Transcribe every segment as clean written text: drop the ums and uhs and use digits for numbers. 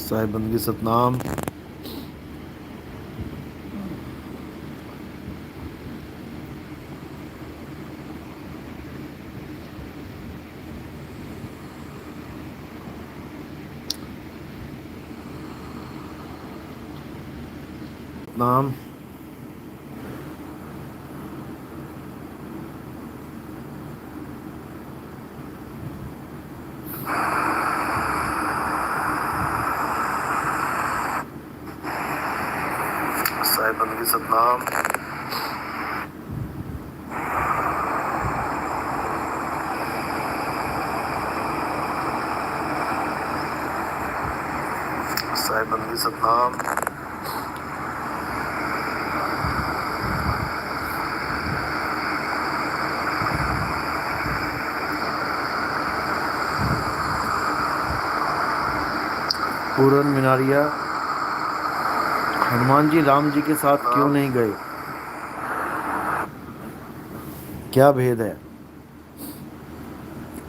साहिब बंदगी सतनाम। नाम साहिब बंदगी सतनाम। साहिब बंदगी सतनाम। पूरन मिनारिया, हनुमान जी राम जी के साथ क्यों नहीं गए? क्या भेद है?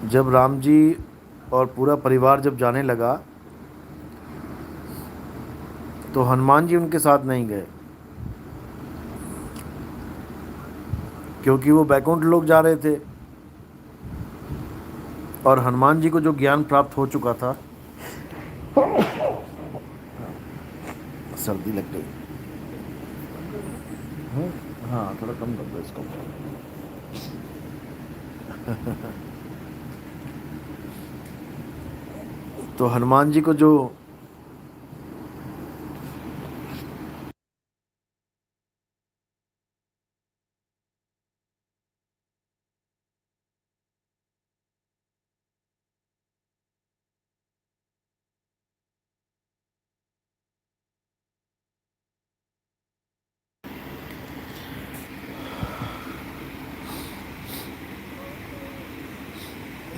जब राम जी और पूरा परिवार जब जाने लगा तो हनुमान जी उनके साथ नहीं गए, क्योंकि वो बैकुंठ लोग जा रहे थे और हनुमान जी को जो ज्ञान प्राप्त हो चुका था। सर्दी लग गई। हाँ, थोड़ा कम कर दो इसको। तो हनुमान जी को जो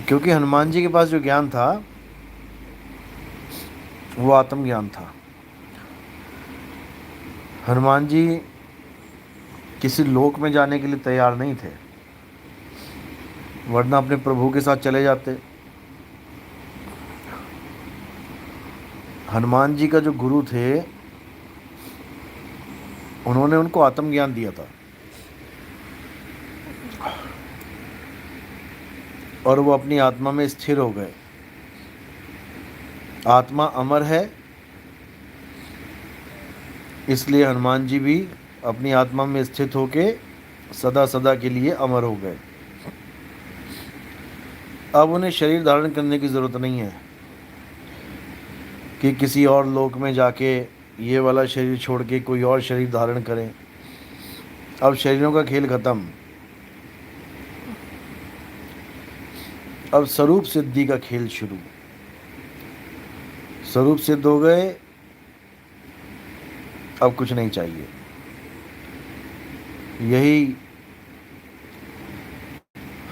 क्योंकि हनुमान जी के पास जो ज्ञान था वो आत्मज्ञान था। हनुमान जी किसी लोक में जाने के लिए तैयार नहीं थे, वरना अपने प्रभु के साथ चले जाते। हनुमान जी का जो गुरु थे उन्होंने उनको आत्मज्ञान दिया था और वो अपनी आत्मा में स्थिर हो गए। आत्मा अमर है, इसलिए हनुमान जी भी अपनी आत्मा में स्थित होके सदा सदा के लिए अमर हो गए। अब उन्हें शरीर धारण करने की ज़रूरत नहीं है कि किसी और लोक में जाके ये वाला शरीर छोड़ के कोई और शरीर धारण करें। अब शरीरों का खेल खत्म, अब स्वरूप सिद्धि का खेल शुरू। स्वरूप सिद्ध हो गए, अब कुछ नहीं चाहिए। यही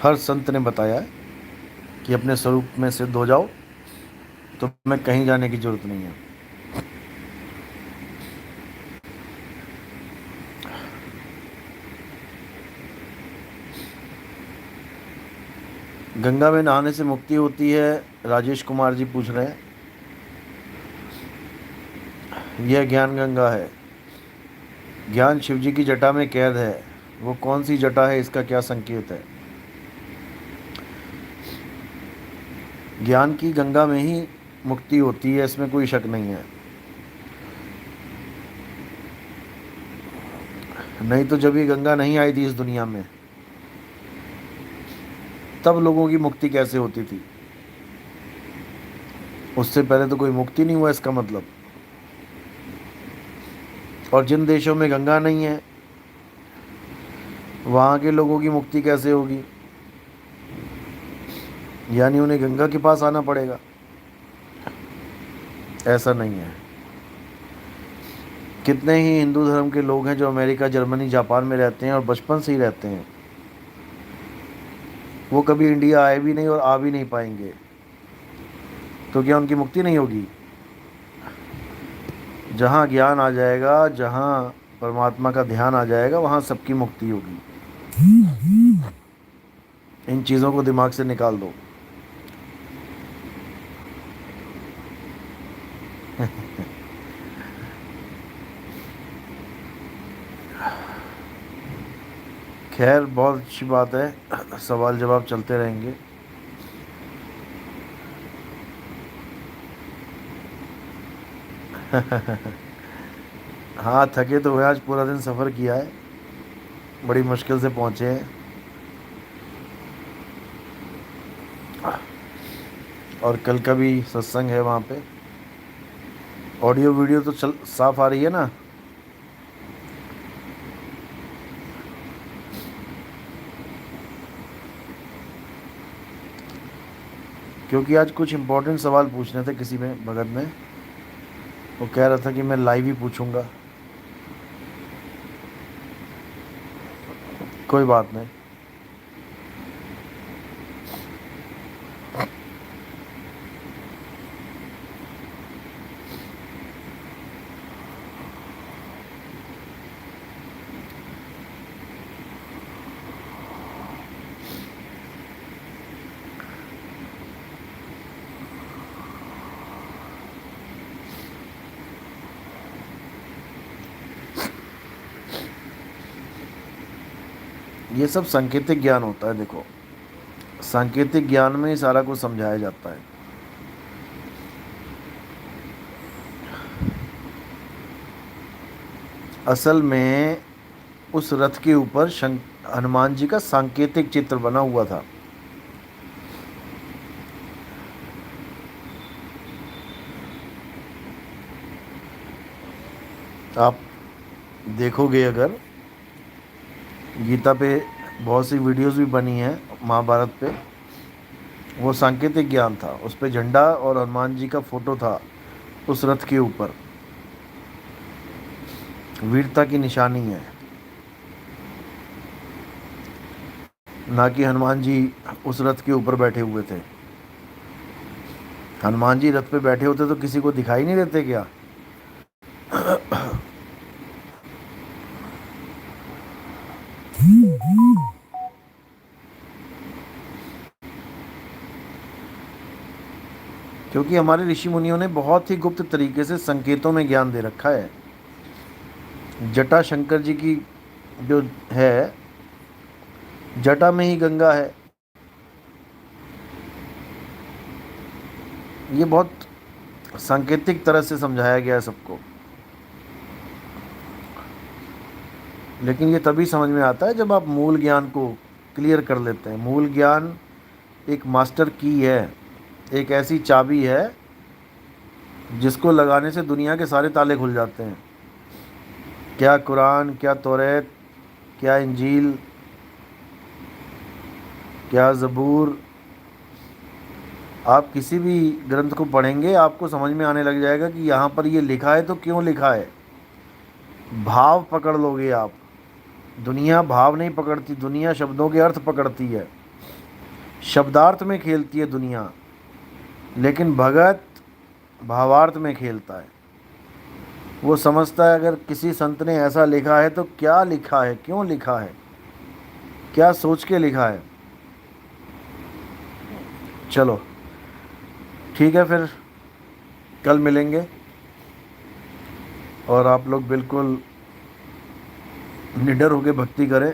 हर संत ने बताया कि अपने स्वरूप में सिद्ध हो जाओ तो मैं कहीं जाने की जरूरत नहीं है। गंगा में नहाने से मुक्ति होती है? राजेश कुमार जी पूछ रहे हैं। यह ज्ञान गंगा है। ज्ञान शिव जी की जटा में कैद है। वो कौन सी जटा है, इसका क्या संकेत है? ज्ञान की गंगा में ही मुक्ति होती है, इसमें कोई शक नहीं है। नहीं तो जब ये गंगा नहीं आई थी इस दुनिया में, तब लोगों की मुक्ति कैसे होती थी? उससे पहले तो कोई मुक्ति नहीं हुआ, इसका मतलब। और जिन देशों में गंगा नहीं है वहाँ के लोगों की मुक्ति कैसे होगी? यानी उन्हें गंगा के पास आना पड़ेगा। ऐसा नहीं है। कितने ही हिंदू धर्म के लोग हैं जो अमेरिका, जर्मनी, जापान में रहते हैं और बचपन से ही रहते हैं। वो कभी इंडिया आए भी नहीं और आ भी नहीं पाएंगे, तो क्या उनकी मुक्ति नहीं होगी? जहाँ ज्ञान आ जाएगा, जहाँ परमात्मा का ध्यान आ जाएगा, वहाँ सबकी मुक्ति होगी। इन चीज़ों को दिमाग से निकाल दो। खैर, बहुत अच्छी बात है, सवाल जवाब चलते रहेंगे। हाँ, थके तो हुए, आज पूरा दिन सफ़र किया है, बड़ी मुश्किल से पहुँचे हैं। और कल का भी सत्संग है वहाँ पे। ऑडियो वीडियो तो चल साफ आ रही है ना? क्योंकि आज कुछ इम्पोर्टेंट सवाल पूछने थे किसी में भगत ने, वो कह रहा था कि मैं लाइव ही पूछूंगा। कोई बात नहीं। ये सब सांकेतिक ज्ञान होता है। देखो, सांकेतिक ज्ञान में ही सारा कुछ समझाया जाता है। असल में उस रथ के ऊपर हनुमान जी का सांकेतिक चित्र बना हुआ था। आप देखोगे अगर, गीता पे बहुत सी वीडियोस भी बनी हैं, महाभारत पे, वो सांकेतिक ज्ञान था। उस पे झंडा और हनुमान जी का फोटो था उस रथ के ऊपर, वीरता की निशानी है। ना कि हनुमान जी उस रथ के ऊपर बैठे हुए थे। हनुमान जी रथ पे बैठे होते तो किसी को दिखाई नहीं देते क्या? क्योंकि हमारे ऋषि मुनियों ने बहुत ही गुप्त तरीके से संकेतों में ज्ञान दे रखा है। जटा शंकर जी की जो है, जटा में ही गंगा है। ये बहुत सांकेतिक तरह से समझाया गया है सबको। लेकिन ये तभी समझ में आता है जब आप मूल ज्ञान को क्लियर कर लेते हैं। मूल ज्ञान एक मास्टर की है, एक ऐसी चाबी है जिसको लगाने से दुनिया के सारे ताले खुल जाते हैं। क्या कुरान, क्या तौरात, क्या इंजील, क्या ज़बूर, आप किसी भी ग्रंथ को पढ़ेंगे आपको समझ में आने लग जाएगा कि यहाँ पर ये लिखा है तो क्यों लिखा है। भाव पकड़ लोगे आप। दुनिया भाव नहीं पकड़ती, दुनिया शब्दों के अर्थ पकड़ती है, शब्दार्थ में खेलती है दुनिया। लेकिन भगत भावार्थ में खेलता है। वो समझता है अगर किसी संत ने ऐसा लिखा है तो क्या लिखा है, क्यों लिखा है, क्या सोच के लिखा है। चलो ठीक है, फिर कल मिलेंगे। और आप लोग बिल्कुल निडर होकर भक्ति करें।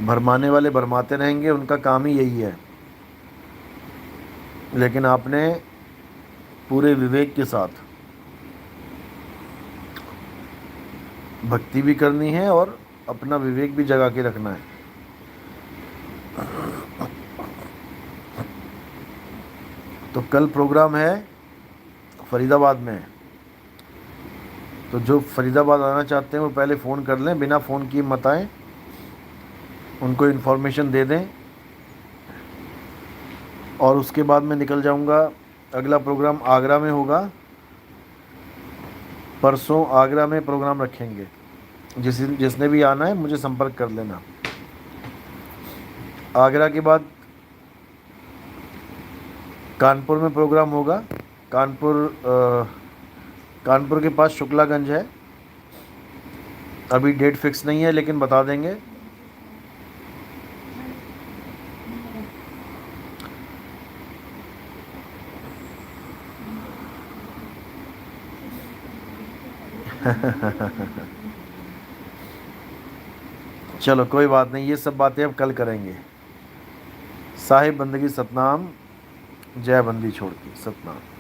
भरमाने वाले भरमाते रहेंगे, उनका काम ही यही है। लेकिन आपने पूरे विवेक के साथ भक्ति भी करनी है और अपना विवेक भी जगा के रखना है। तो कल प्रोग्राम है फरीदाबाद में। तो जो फरीदाबाद आना चाहते हैं वो पहले फ़ोन कर लें, बिना फ़ोन किए मत आएँ, उनको इन्फॉर्मेशन दे दें। और उसके बाद मैं निकल जाऊंगा। अगला प्रोग्राम आगरा में होगा। परसों आगरा में प्रोग्राम रखेंगे। जिसने भी आना है मुझे संपर्क कर लेना। आगरा के बाद कानपुर में प्रोग्राम होगा। कानपुर कानपुर के पास शुक्लागंज है। अभी डेट फिक्स नहीं है लेकिन बता देंगे। चलो कोई बात नहीं, ये सब बातें अब कल करेंगे। साहिब बंदगी सतनाम, जय बंदी छोड़ के सतनाम।